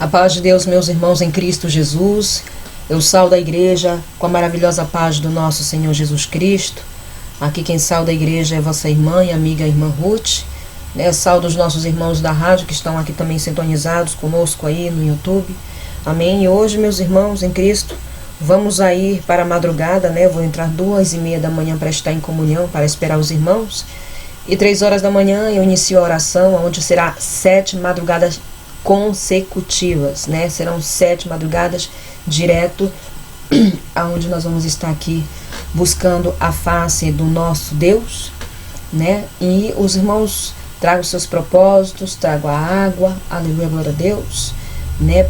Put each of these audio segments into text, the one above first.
A paz de Deus, meus irmãos em Cristo Jesus. Eu saudo a igreja com a maravilhosa paz do nosso Senhor Jesus Cristo. Aqui quem sauda a igreja é vossa irmã e amiga, a irmã Ruth. Saudo os nossos irmãos da rádio que estão aqui também sintonizados conosco aí no YouTube. Amém. E hoje, meus irmãos em Cristo, vamos aí para a madrugada, Vou entrar 2h30 da manhã para estar em comunhão, para esperar os irmãos. E 3 horas da manhã eu inicio a oração, onde será 7 madrugadas consecutivas, Serão 7 madrugadas direto, aonde nós vamos estar aqui buscando a face do nosso Deus, E os irmãos tragam seus propósitos, tragam a água, aleluia, glória a Deus,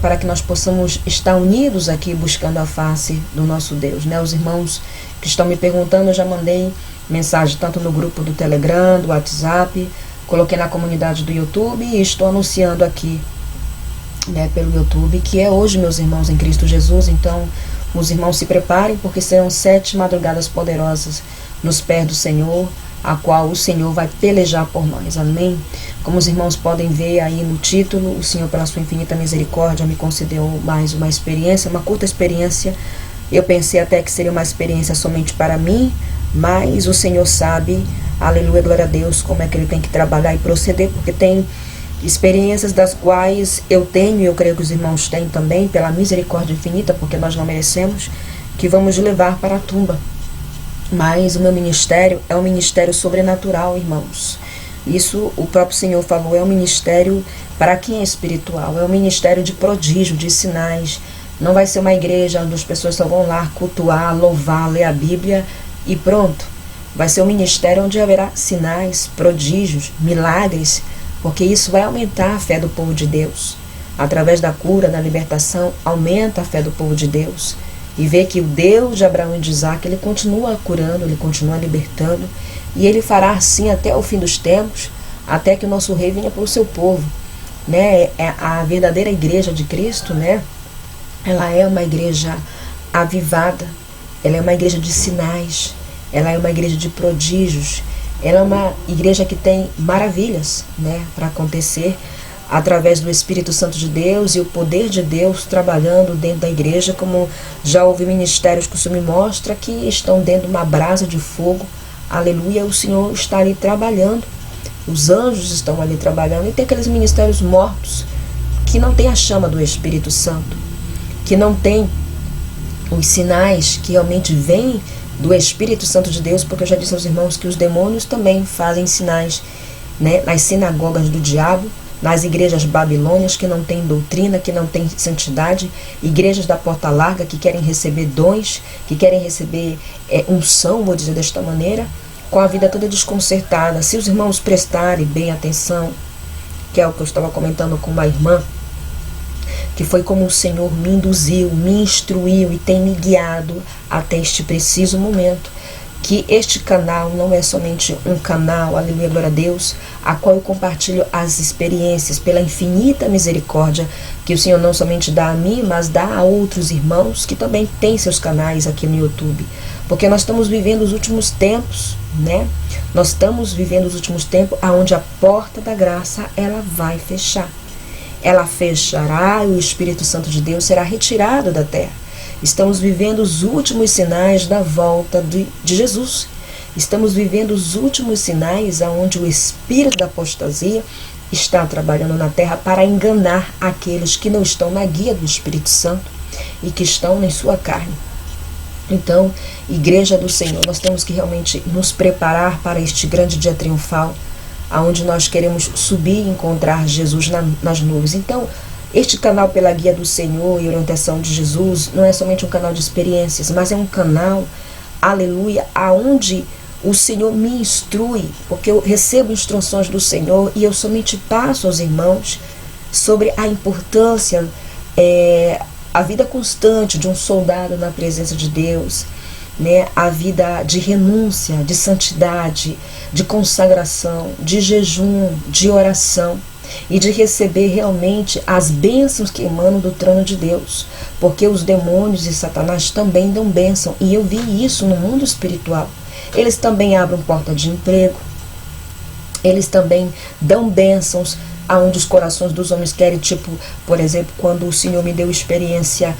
para que nós possamos estar unidos aqui buscando a face do nosso Deus, Os irmãos que estão me perguntando, eu já mandei mensagem tanto no grupo do Telegram, do WhatsApp, coloquei na comunidade do YouTube e estou anunciando aqui, pelo YouTube, que é hoje, meus irmãos em Cristo Jesus. Então, os irmãos se preparem, porque serão 7 madrugadas poderosas nos pés do Senhor, a qual o Senhor vai pelejar por nós, amém? Como os irmãos podem ver aí no título, o Senhor, pela sua infinita misericórdia, me concedeu mais uma experiência, uma curta experiência. Eu pensei até que seria uma experiência somente para mim, mas o Senhor sabe, aleluia, glória a Deus, como é que Ele tem que trabalhar e proceder, porque tem experiências das quais eu tenho, e eu creio que os irmãos têm também, pela misericórdia infinita, porque nós não merecemos, que vamos levar para a tumba. Mas o meu ministério é um ministério sobrenatural, irmãos. Isso o próprio Senhor falou, é um ministério para quem é espiritual, é um ministério de prodígio, de sinais. Não vai ser uma igreja onde as pessoas só vão lá cultuar, louvar, ler a Bíblia e pronto. Vai ser um ministério onde haverá sinais, prodígios, milagres, porque isso vai aumentar a fé do povo de Deus. Através da cura, da libertação, aumenta a fé do povo de Deus. E vê que o Deus de Abraão e de Isaac, Ele continua curando, Ele continua libertando. E Ele fará assim até o fim dos tempos, até que o nosso rei venha para o seu povo. A verdadeira igreja de Cristo, ela é uma igreja avivada, ela é uma igreja de sinais, ela é uma igreja de prodígios. Ela é uma igreja que tem maravilhas, para acontecer através do Espírito Santo de Deus e o poder de Deus trabalhando dentro da igreja, como já houve ministérios que o Senhor me mostra que estão dentro de uma brasa de fogo, aleluia, o Senhor está ali trabalhando, os anjos estão ali trabalhando, e tem aqueles ministérios mortos que não tem a chama do Espírito Santo, que não tem os sinais que realmente vêm do Espírito Santo de Deus, porque eu já disse aos irmãos que os demônios também fazem sinais, nas sinagogas do diabo, nas igrejas babilônias que não têm doutrina, que não têm santidade, igrejas da porta larga que querem receber dons, que querem receber unção, vou dizer desta maneira, com a vida toda desconcertada. Se os irmãos prestarem bem atenção, que é o que eu estava comentando com uma irmã, que foi como o Senhor me induziu, me instruiu e tem me guiado até este preciso momento, que este canal não é somente um canal, aleluia, glória a Deus, a qual eu compartilho as experiências pela infinita misericórdia que o Senhor não somente dá a mim, mas dá a outros irmãos que também têm seus canais aqui no YouTube, porque nós estamos vivendo os últimos tempos, Nós estamos vivendo os últimos tempos onde a porta da graça, ela vai fechar. Ela fechará e o Espírito Santo de Deus será retirado da terra. Estamos vivendo os últimos sinais da volta de Jesus. Estamos vivendo os últimos sinais onde o espírito da apostasia está trabalhando na terra para enganar aqueles que não estão na guia do Espírito Santo e que estão em sua carne. Então, igreja do Senhor, nós temos que realmente nos preparar para este grande dia triunfal, aonde nós queremos subir e encontrar Jesus nas nuvens. Então, este canal pela guia do Senhor e orientação de Jesus não é somente um canal de experiências, mas é um canal, aleluia, aonde o Senhor me instrui, porque eu recebo instruções do Senhor e eu somente passo aos irmãos sobre a importância, a vida constante de um soldado na presença de Deus, a vida de renúncia, de santidade, de consagração, de jejum, de oração e de receber realmente as bênçãos que emanam do trono de Deus, porque os demônios e Satanás também dão bênção, e eu vi isso no mundo espiritual. Eles também abrem porta de emprego, eles também dão bênçãos aonde os corações dos homens querem, tipo, por exemplo, quando o Senhor me deu experiência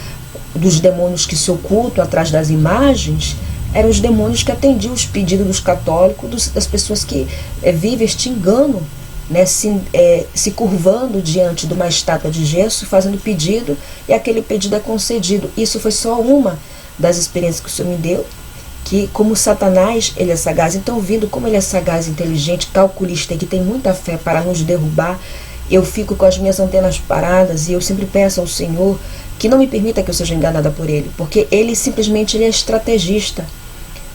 dos demônios que se ocultam atrás das imagens, eram os demônios que atendiam os pedidos dos católicos, das pessoas que vivem este engano, né, se curvando diante de uma estátua de gesso, fazendo pedido, e aquele pedido é concedido. Isso foi só uma das experiências que o Senhor me deu, que como Satanás, ele é sagaz. Então, vindo como ele é sagaz, inteligente, calculista, e que tem muita fé para nos derrubar, eu fico com as minhas antenas paradas e eu sempre peço ao Senhor que não me permita que eu seja enganada por ele, porque ele simplesmente ele é estrategista,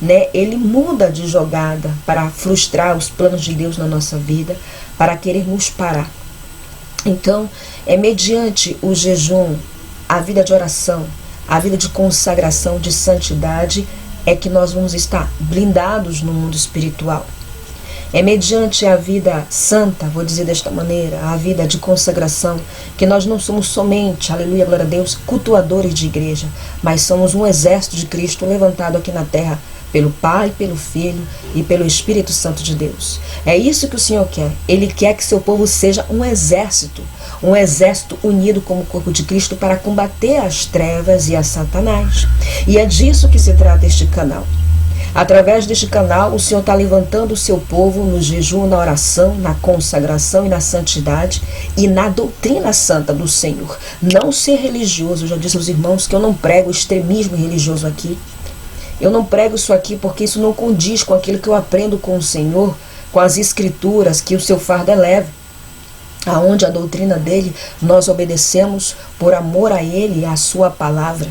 né? Ele muda de jogada para frustrar os planos de Deus na nossa vida, para querer nos parar. Então, é mediante o jejum, a vida de oração, a vida de consagração, de santidade, é que nós vamos estar blindados no mundo espiritual. É mediante a vida santa, vou dizer desta maneira, a vida de consagração, que nós não somos somente, aleluia, glória a Deus, cultuadores de igreja, mas somos um exército de Cristo levantado aqui na terra, pelo Pai, pelo Filho e pelo Espírito Santo de Deus. É isso que o Senhor quer. Ele quer que seu povo seja um exército unido como o corpo de Cristo para combater as trevas e a Satanás. E é disso que se trata este canal. Através deste canal, o Senhor está levantando o seu povo no jejum, na oração, na consagração e na santidade e na doutrina santa do Senhor. Não ser religioso. Eu já disse aos irmãos que eu não prego extremismo religioso aqui. Eu não prego isso aqui porque isso não condiz com aquilo que eu aprendo com o Senhor, com as escrituras que o seu fardo é leve. Aonde a doutrina dele nós obedecemos por amor a ele e à sua palavra,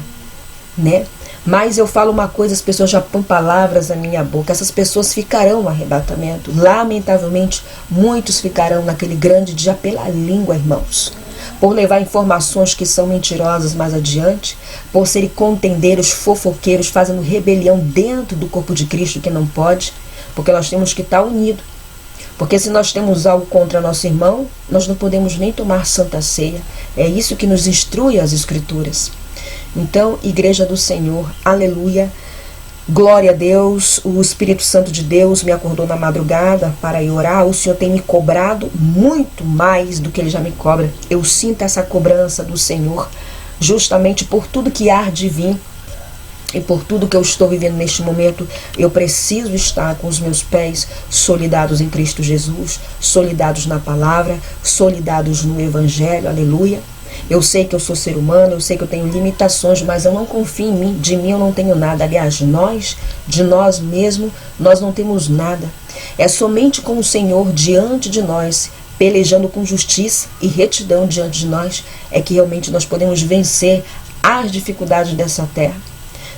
né? Mas eu falo uma coisa, as pessoas já põem palavras na minha boca, essas pessoas ficarão no arrebatamento. Lamentavelmente, muitos ficarão naquele grande dia pela língua, irmãos. Por levar informações que são mentirosas mais adiante, por serem contendeiros, fofoqueiros, fazendo rebelião dentro do corpo de Cristo que não pode, porque nós temos que estar unidos. Porque se nós temos algo contra nosso irmão, nós não podemos nem tomar santa ceia. É isso que nos instrui as Escrituras. Então, Igreja do Senhor, aleluia, glória a Deus, o Espírito Santo de Deus me acordou na madrugada para ir orar. O Senhor tem me cobrado muito mais do que Ele já me cobra. Eu sinto essa cobrança do Senhor, justamente por tudo que há de vir. E por tudo que eu estou vivendo neste momento, eu preciso estar com os meus pés solidados em Cristo Jesus, solidados na palavra, solidados no Evangelho, aleluia. Eu sei que eu sou ser humano, eu sei que eu tenho limitações, mas eu não confio em mim, de mim eu não tenho nada. Aliás, de nós mesmos, nós não temos nada. É somente com o Senhor diante de nós, pelejando com justiça e retidão diante de nós, é que realmente nós podemos vencer as dificuldades dessa terra.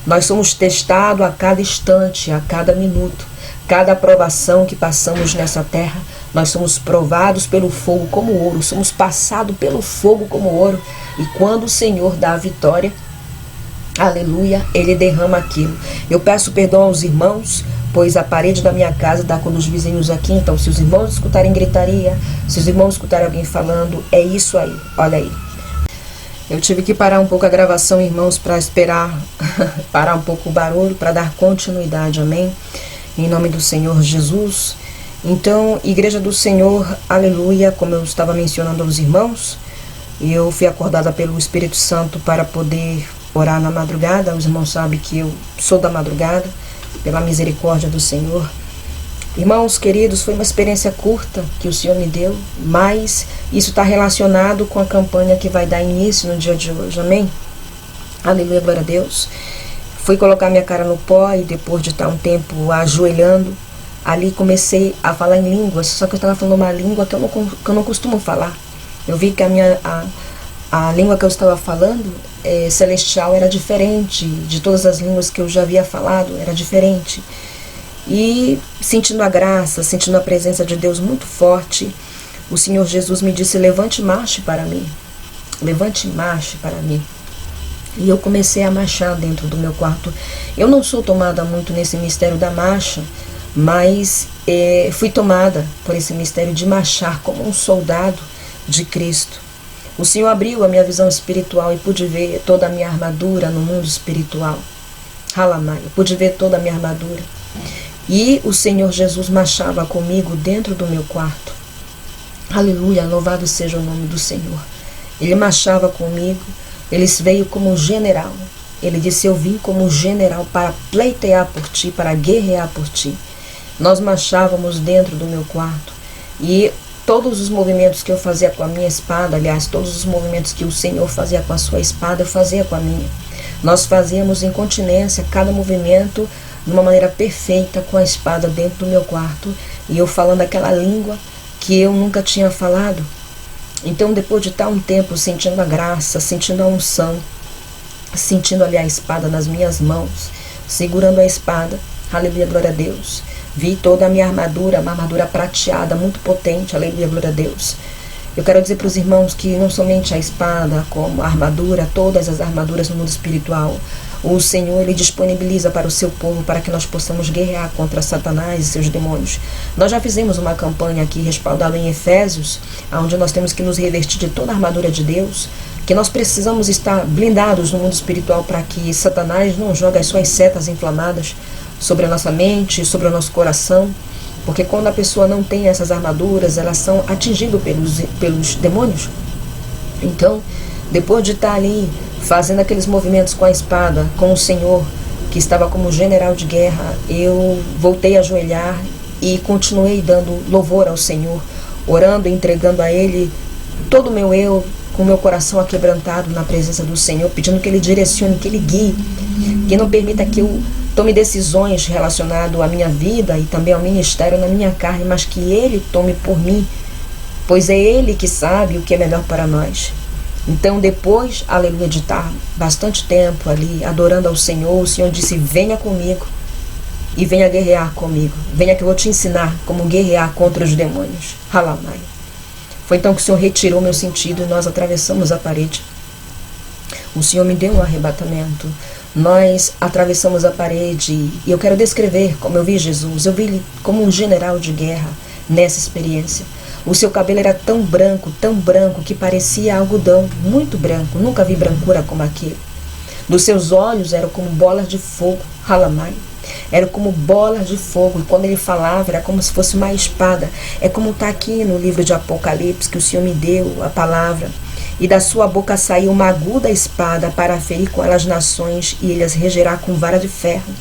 Nós somos testados a cada instante, a cada minuto. Cada aprovação que passamos nessa terra, nós somos provados pelo fogo como ouro. Somos passados pelo fogo como ouro. E quando o Senhor dá a vitória, aleluia, Ele derrama aquilo. Eu peço perdão aos irmãos, pois a parede da minha casa dá com os vizinhos aqui. Então, se os irmãos escutarem gritaria, se os irmãos escutarem alguém falando, é isso aí. Olha aí. Eu tive que parar um pouco a gravação, irmãos, para esperar parar um pouco o barulho, para dar continuidade, amém? Em nome do Senhor Jesus. Então, Igreja do Senhor, aleluia, como eu estava mencionando aos irmãos, eu fui acordada pelo Espírito Santo para poder orar na madrugada. Os irmãos sabem que eu sou da madrugada, pela misericórdia do Senhor. Irmãos queridos, foi uma experiência curta que o Senhor me deu, mas isso está relacionado com a campanha que vai dar início no dia de hoje, amém? Aleluia, glória a Deus. Fui colocar minha cara no pó e depois de estar um tempo ajoelhando, ali comecei a falar em línguas, só que eu estava falando uma língua que eu não costumo falar. Eu vi que a língua que eu estava falando, celestial, era diferente de todas as línguas que eu já havia falado, era diferente. E sentindo a graça, sentindo a presença de Deus muito forte, o Senhor Jesus me disse: levante e marche para mim. Levante e marche para mim. E eu comecei a marchar dentro do meu quarto. Eu não sou tomada muito nesse mistério da marcha, mas fui tomada por esse mistério de marchar como um soldado de Cristo. O Senhor abriu a minha visão espiritual e pude ver toda a minha armadura no mundo espiritual. Halamai, pude ver toda a minha armadura. E o Senhor Jesus marchava comigo dentro do meu quarto. Aleluia, louvado seja o nome do Senhor. Ele marchava comigo, ele veio como general. Ele disse: eu vim como general para pleitear por ti, para guerrear por ti. Nós marchávamos dentro do meu quarto e todos os movimentos que eu fazia com a minha espada, aliás, todos os movimentos que o Senhor fazia com a sua espada, eu fazia com a minha. Nós fazíamos em continência cada movimento de uma maneira perfeita com a espada dentro do meu quarto e eu falando aquela língua que eu nunca tinha falado. Então, depois de estar um tempo sentindo a graça, sentindo a unção, sentindo ali a espada nas minhas mãos, segurando a espada, aleluia, glória a Deus, vi toda a minha armadura, uma armadura prateada, muito potente, aleluia, glória a Deus. Eu quero dizer para os irmãos que não somente a espada, como a armadura, todas as armaduras no mundo espiritual, o Senhor, Ele disponibiliza para o seu povo, para que nós possamos guerrear contra Satanás e seus demônios. Nós já fizemos uma campanha aqui, respaldada em Efésios, onde nós temos que nos revestir de toda a armadura de Deus, que nós precisamos estar blindados no mundo espiritual para que Satanás não jogue as suas setas inflamadas sobre a nossa mente, sobre o nosso coração, porque quando a pessoa não tem essas armaduras, elas são atingidas pelos demônios. Então, depois de estar ali fazendo aqueles movimentos com a espada, com o Senhor, que estava como general de guerra, eu voltei a ajoelhar e continuei dando louvor ao Senhor, orando e entregando a Ele todo o meu eu, com o meu coração aquebrantado na presença do Senhor, pedindo que Ele direcione, que Ele guie, que não permita que eu tome decisões relacionadas à minha vida e também ao ministério na minha carne, mas que Ele tome por mim, pois é Ele que sabe o que é melhor para nós. Então, depois, aleluia, de estar bastante tempo ali adorando ao Senhor, o Senhor disse: venha comigo e venha guerrear comigo. Venha que eu vou te ensinar como guerrear contra os demônios. Halamai. Foi então que o Senhor retirou meu sentido e nós atravessamos a parede. O Senhor me deu um arrebatamento. Nós atravessamos a parede e eu quero descrever como eu vi Jesus. Eu vi Ele como um general de guerra nessa experiência. O seu cabelo era tão branco, que parecia algodão, muito branco. Nunca vi brancura como aquele. Dos seus olhos eram como bolas de fogo, halamai. Era como bolas de fogo. E quando ele falava, era como se fosse uma espada. É como está aqui no livro de Apocalipse, que o Senhor me deu a palavra. E da sua boca saiu uma aguda espada para ferir com ela as nações, e ele as regerá com vara de ferro.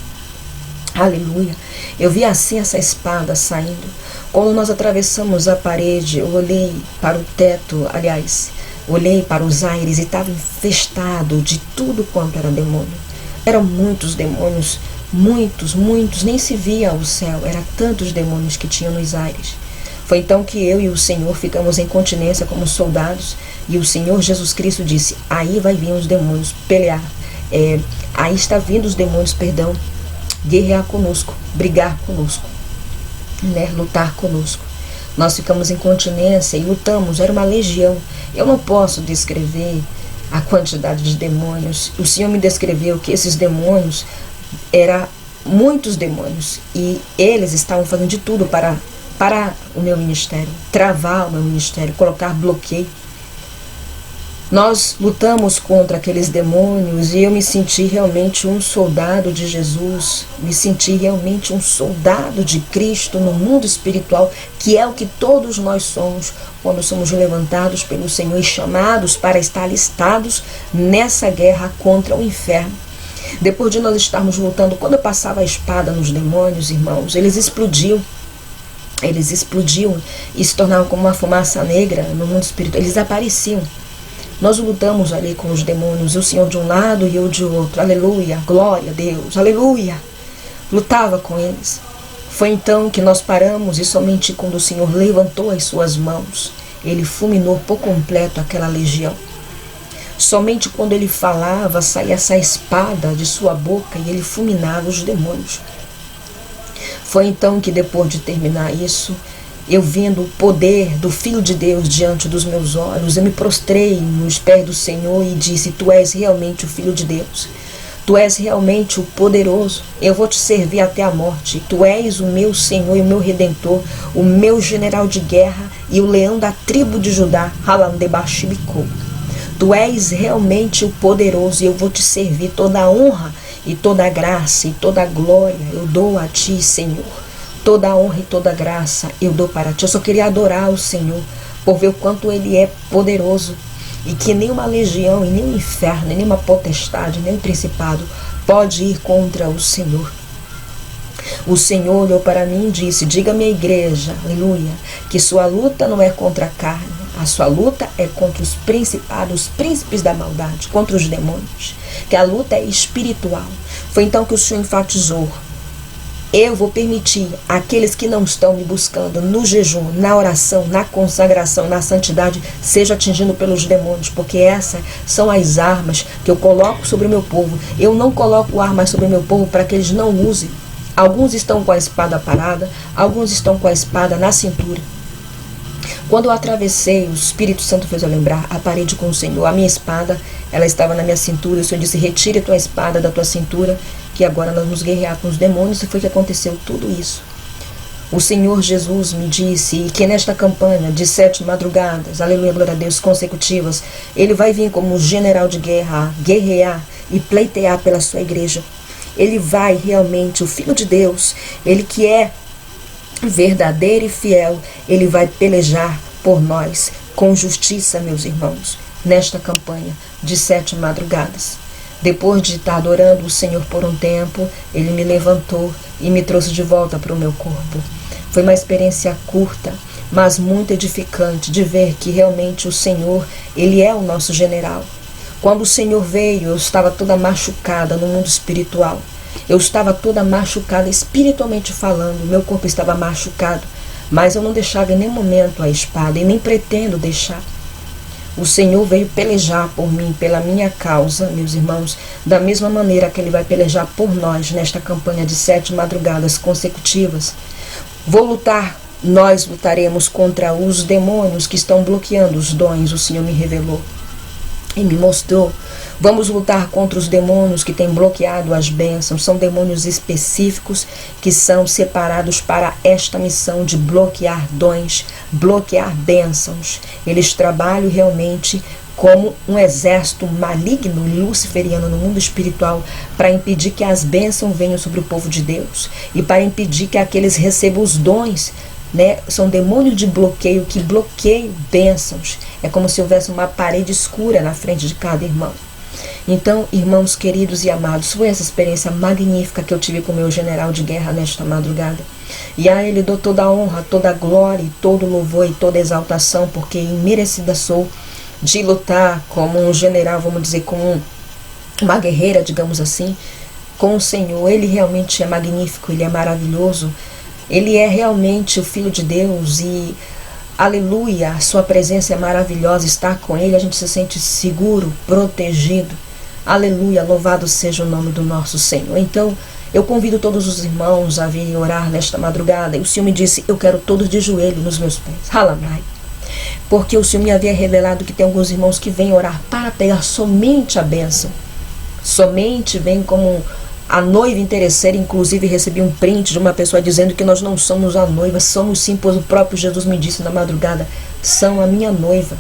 Aleluia. Eu vi assim essa espada saindo. Quando nós atravessamos a parede, eu olhei para o teto, aliás, olhei para os aires e estava infestado de tudo quanto era demônio. Eram muitos demônios, muitos, nem se via o céu, eram tantos demônios que tinham nos aires. Foi então que eu e o Senhor ficamos em continência como soldados, e o Senhor Jesus Cristo disse: aí vai vir os demônios pelear, aí está vindo os demônios, guerrear conosco, brigar conosco, lutar conosco. Nós ficamos em continência e lutamos, era uma legião. Eu não posso descrever a quantidade de demônios. O Senhor me descreveu que esses demônios eram muitos demônios e eles estavam fazendo de tudo para o meu ministério, travar o meu ministério, colocar bloqueio. Nós lutamos contra aqueles demônios e eu me senti realmente um soldado de Jesus, me senti realmente um soldado de Cristo no mundo espiritual, que é o que todos nós somos quando somos levantados pelo Senhor e chamados para estar alistados nessa guerra contra o inferno. Depois de nós estarmos lutando, quando eu passava a espada nos demônios, irmãos, eles explodiam e se tornavam como uma fumaça negra no mundo espiritual, eles apareciam. Nós lutamos ali com os demônios, o Senhor de um lado e eu de outro, aleluia, glória a Deus, aleluia, lutava com eles. Foi então que nós paramos e somente quando o Senhor levantou as suas mãos, Ele fulminou por completo aquela legião. Somente quando Ele falava, saía essa espada de sua boca e Ele fulminava os demônios. Foi então que depois de terminar isso, eu vendo o poder do Filho de Deus diante dos meus olhos, eu me prostrei nos pés do Senhor e disse: tu és realmente o Filho de Deus. Tu és realmente o poderoso. Eu vou te servir até a morte. Tu és o meu Senhor e o meu Redentor, o meu general de guerra e o leão da tribo de Judá. Tu és realmente o poderoso e eu vou te servir. Toda a honra e toda a graça e toda a glória eu dou a ti, Senhor. Toda a honra e toda a graça eu dou para ti. Eu só queria adorar o Senhor, por ver o quanto Ele é poderoso e que nenhuma legião, e nem o inferno, nem uma potestade, nem um principado pode ir contra o Senhor. O Senhor olhou para mim e disse: diga-me à igreja, aleluia, que sua luta não é contra a carne, a sua luta é contra os principados, os príncipes da maldade, contra os demônios, que a luta é espiritual. Foi então que o Senhor enfatizou: eu vou permitir aqueles que não estão me buscando no jejum, na oração, na consagração, na santidade, seja atingido pelos demônios, porque essas são as armas que eu coloco sobre o meu povo. Eu não coloco armas sobre o meu povo para que eles não usem. Alguns estão com a espada parada, alguns estão com a espada na cintura. Quando eu atravessei, o Espírito Santo fez eu lembrar a parede com o Senhor. A minha espada, ela estava na minha cintura. O Senhor disse: retire tua espada da tua cintura, que agora nós vamos guerrear com os demônios. E foi que aconteceu tudo isso. O Senhor Jesus me disse que nesta campanha de 7 madrugadas, aleluia, glória a Deus, consecutivas, Ele vai vir como um general de guerra, guerrear e pleitear pela sua igreja. Ele vai realmente, o Filho de Deus, Ele que é verdadeiro e fiel, Ele vai pelejar por nós com justiça, meus irmãos, nesta campanha de 7 madrugadas. Depois de estar adorando o Senhor por um tempo, Ele me levantou e me trouxe de volta para o meu corpo. Foi uma experiência curta, mas muito edificante, de ver que realmente o Senhor, Ele é o nosso general. Quando o Senhor veio, eu estava toda machucada no mundo espiritual. Eu estava toda machucada espiritualmente falando, meu corpo estava machucado, mas eu não deixava em nenhum momento a espada e nem pretendo deixar. O Senhor veio pelejar por mim, pela minha causa, meus irmãos, da mesma maneira que Ele vai pelejar por nós nesta campanha de 7 madrugadas consecutivas. Nós lutaremos contra os demônios que estão bloqueando os dons, o Senhor me revelou e me mostrou. Vamos lutar contra os demônios que têm bloqueado as bênçãos. São demônios específicos que são separados para esta missão de bloquear dons, bloquear bênçãos. Eles trabalham realmente como um exército maligno e luciferiano no mundo espiritual para impedir que as bênçãos venham sobre o povo de Deus e para impedir que aqueles recebam os dons. São demônios de bloqueio que bloqueiam bênçãos. É como se houvesse uma parede escura na frente de cada irmão. Então, irmãos queridos e amados, foi essa experiência magnífica que eu tive com o meu general de guerra nesta madrugada. E a Ele dou toda a honra, toda a glória, e todo o louvor e toda a exaltação, porque imerecida sou de lutar como um general, vamos dizer, como uma guerreira, digamos assim, com o Senhor. Ele realmente é magnífico, Ele é maravilhoso. Ele é realmente o Filho de Deus e, aleluia, a sua presença é maravilhosa, estar com Ele, a gente se sente seguro, protegido. Aleluia, louvado seja o nome do nosso Senhor. Então, eu convido todos os irmãos a virem orar nesta madrugada. E o Senhor me disse: eu quero todos de joelho nos meus pés. Halamai. Porque o Senhor me havia revelado que tem alguns irmãos que vêm orar para pegar somente a bênção. Somente vem como a noiva interesseira. Inclusive recebi um print de uma pessoa dizendo que nós não somos a noiva. Somos sim, pois o próprio Jesus me disse na madrugada: são a minha noiva,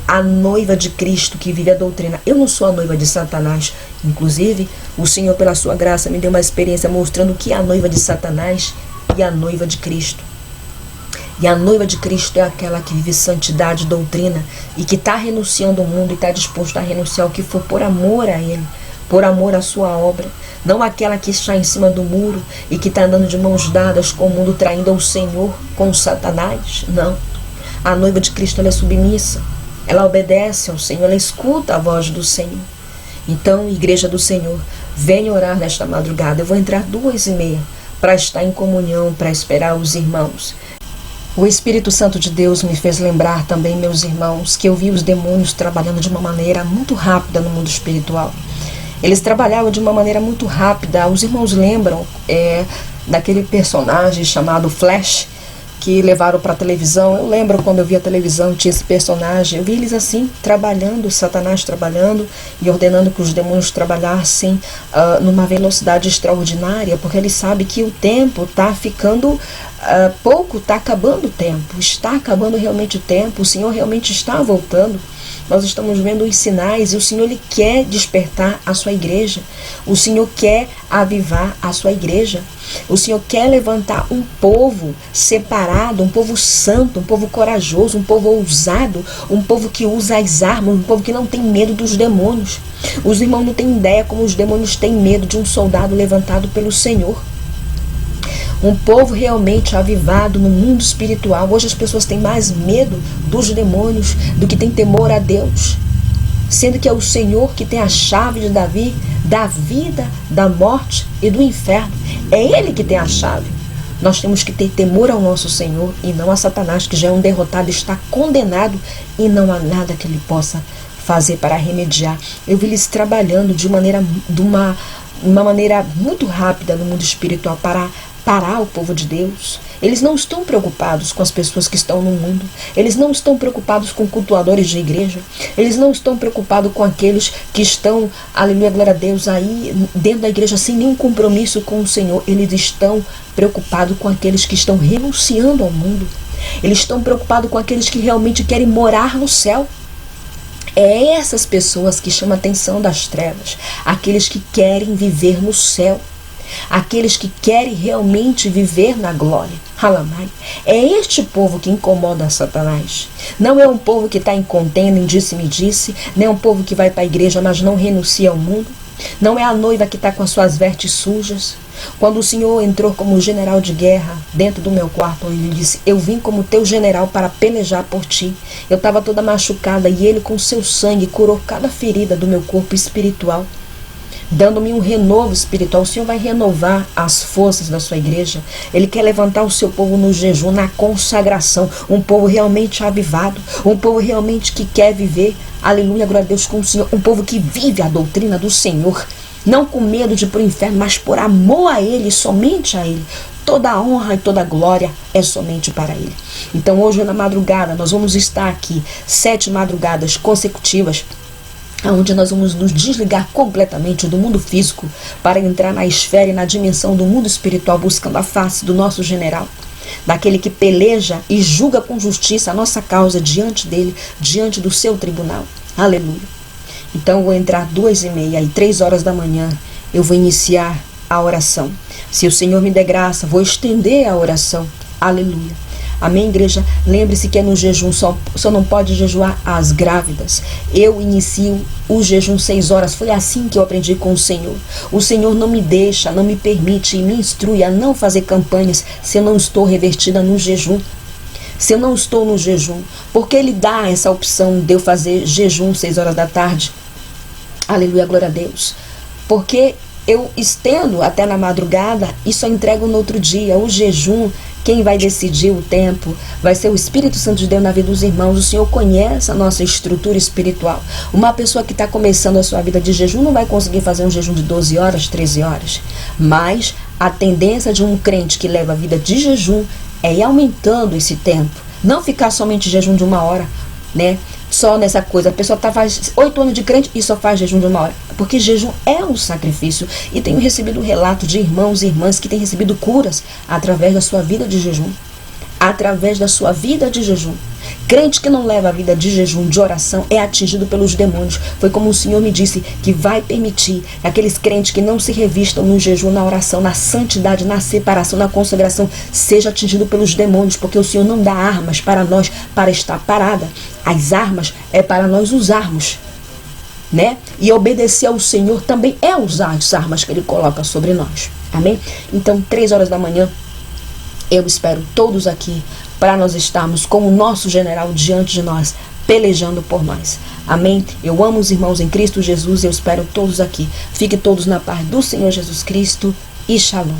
a noiva de Cristo que vive a doutrina. Eu não sou a noiva de Satanás. Inclusive o Senhor, pela sua graça, me deu uma experiência mostrando que é a noiva de Satanás e a noiva de Cristo. E a noiva de Cristo é aquela que vive santidade, doutrina, e que está renunciando ao mundo e está disposto a renunciar o que for por amor a Ele, por amor à sua obra. Não aquela que está em cima do muro e que está andando de mãos dadas com o mundo, traindo ao Senhor com o Satanás. Não. A noiva de Cristo, ela é submissa. Ela obedece ao Senhor, ela escuta a voz do Senhor. Então, igreja do Senhor, venha orar nesta madrugada. Eu vou entrar 2h30 para estar em comunhão, para esperar os irmãos. O Espírito Santo de Deus me fez lembrar também, meus irmãos, que eu vi os demônios trabalhando de uma maneira muito rápida no mundo espiritual. Eles trabalhavam de uma maneira muito rápida. Os irmãos lembram daquele personagem chamado Flash, que levaram para a televisão. Eu lembro quando eu vi a televisão, tinha esse personagem. Eu vi eles assim, trabalhando, Satanás trabalhando e ordenando que os demônios trabalhassem numa velocidade extraordinária, porque ele sabe que o tempo está ficando pouco, está acabando o tempo, está acabando realmente o tempo, o Senhor realmente está voltando. nós estamos vendo os sinais e o Senhor Ele quer despertar a sua igreja. O Senhor quer avivar a sua igreja. O Senhor quer levantar um povo separado, um povo santo, um povo corajoso, um povo ousado, um povo que usa as armas, um povo que não tem medo dos demônios. Os irmãos não têm ideia como os demônios têm medo de um soldado levantado pelo Senhor. Um povo realmente avivado no mundo espiritual. Hoje as pessoas têm mais medo dos demônios do que têm temor a Deus. Sendo que é o Senhor que tem a chave de Davi, da vida, da morte e do inferno. É Ele que tem a chave. Nós temos que ter temor ao nosso Senhor e não a Satanás, que já é um derrotado, está condenado e não há nada que ele possa fazer para remediar. Eu vi eles trabalhando de uma maneira muito rápida no mundo espiritual para parar o povo de Deus. Eles não estão preocupados com as pessoas que estão no mundo. Eles não estão preocupados com cultuadores de igreja. Eles não estão preocupados com aqueles que estão, aleluia, glória a Deus, aí dentro da igreja sem nenhum compromisso com o Senhor. Eles estão preocupados com aqueles que estão renunciando ao mundo. Eles estão preocupados com aqueles que realmente querem morar no céu. É essas pessoas que chamam a atenção das trevas. Aqueles que querem viver no céu. Aqueles que querem realmente viver na glória. Halamai. É este povo que incomoda Satanás. Não é um povo que está em contenda, em disse-me-disse. Nem é um povo que vai para a igreja, mas não renuncia ao mundo. Não é a noiva que está com as suas vestes sujas. Quando o Senhor entrou como general de guerra dentro do meu quarto, ele disse: eu vim como teu general para pelejar por ti. Eu estava toda machucada e ele com seu sangue curou cada ferida do meu corpo espiritual, dando-me um renovo espiritual. O Senhor vai renovar as forças da sua igreja. Ele quer levantar o seu povo no jejum, na consagração. Um povo realmente avivado. Um povo realmente que quer viver, aleluia, glória a Deus, com o Senhor. Um povo que vive a doutrina do Senhor. Não com medo de ir para o inferno, mas por amor a Ele, somente a Ele. Toda a honra e toda a glória é somente para Ele. Então hoje na madrugada nós vamos estar aqui 7 madrugadas consecutivas, onde nós vamos nos desligar completamente do mundo físico para entrar na esfera e na dimensão do mundo espiritual, buscando a face do nosso general, daquele que peleja e julga com justiça a nossa causa diante dele, diante do seu tribunal. Aleluia. Então eu vou entrar 2h30 e 3 horas da manhã eu vou iniciar a oração. Se o Senhor me der graça, vou estender a oração. Aleluia. Amém, igreja? Lembre-se que é no jejum, só não pode jejuar as grávidas. Eu inicio o jejum 6 horas. Foi assim que eu aprendi com o Senhor. O Senhor não me deixa, não me permite e me instrui a não fazer campanhas se eu não estou revestida no jejum. Se eu não estou no jejum. Porque Ele dá essa opção de eu fazer jejum 6 horas da tarde. Aleluia, glória a Deus. Porque eu estendo até na madrugada e só entrego no outro dia. O jejum, quem vai decidir o tempo vai ser o Espírito Santo de Deus na vida dos irmãos. O Senhor conhece a nossa estrutura espiritual. Uma pessoa que está começando a sua vida de jejum não vai conseguir fazer um jejum de 12 horas, 13 horas. Mas a tendência de um crente que leva a vida de jejum é ir aumentando esse tempo. Não ficar somente jejum de 1 hora, né? Só nessa coisa, a pessoa faz 8 anos de crente e só faz jejum de 1 hora. Porque jejum é um sacrifício. E tenho recebido relato de irmãos e irmãs que têm recebido curas através da sua vida de jejum. Através da sua vida de jejum. Crente que não leva a vida de jejum, de oração, é atingido pelos demônios. Foi como o Senhor me disse, que vai permitir aqueles crentes que não se revistam no jejum, na oração, na santidade, na separação, na consagração, seja atingido pelos demônios, porque o Senhor não dá armas para nós para estar parada. As armas é para nós usarmos, né? E obedecer ao Senhor também é usar as armas que Ele coloca sobre nós. Amém? Então, 3 horas da manhã, eu espero todos aqui para nós estarmos com o nosso general diante de nós, pelejando por nós. Amém? Eu amo os irmãos em Cristo Jesus e eu espero todos aqui. Fiquem todos na paz do Senhor Jesus Cristo e Shalom.